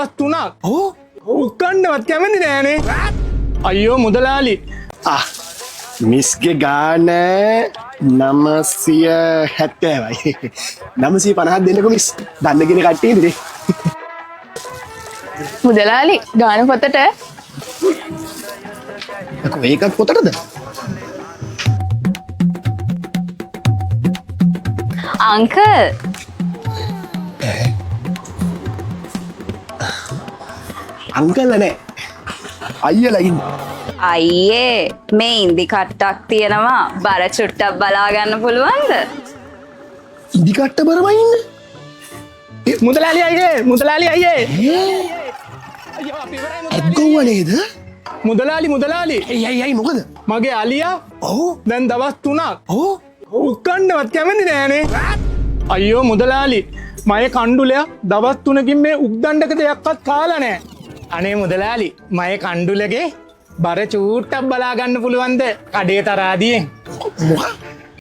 දවස් 3ක් උක්කන්නවත් කැමති නෑනේ. අයියෝ මුදලාලි. මිස්ගේ ගාන 970යි. 950 දෙන්නකො මිස්. දන්නගෙන කට්ටිය ඉන්නේ. මුදලාලි ගාන පොතට අකෝ ඒකත් පොතටද? අංකල් අංකල් නෑ. අයියලා ඉන්නේ. අයියේ මේ ඉන්දි කට්ටක් තියෙනවා බර චුට්ටක් බලා ගන්න පුළුවන්ද? ඉදි කට්ට බරමයි ඉන්නේ. මුදලාලි අයියේ මුදලාලි අයියේ. ඇද්ගොව්ව නේද? මුදලාලි ඇයි මොකද? මගේ අලියා දැන් දවස් 3ක් උක්කන්නවත් කැමති නෑනේ. අයියෝ මුදලාලි මය කණ්ඩුලයා දවස් 3කින් මේ උක්දණ්ඩක දෙයක්වත් කාලා නෑ. අනේ මුදලාලි මය කණ්ඩුලගේ බර චූට්ටක් බලා ගන්න පුළුවන්ද කඩේ තරාදියෙන්? මොකක්?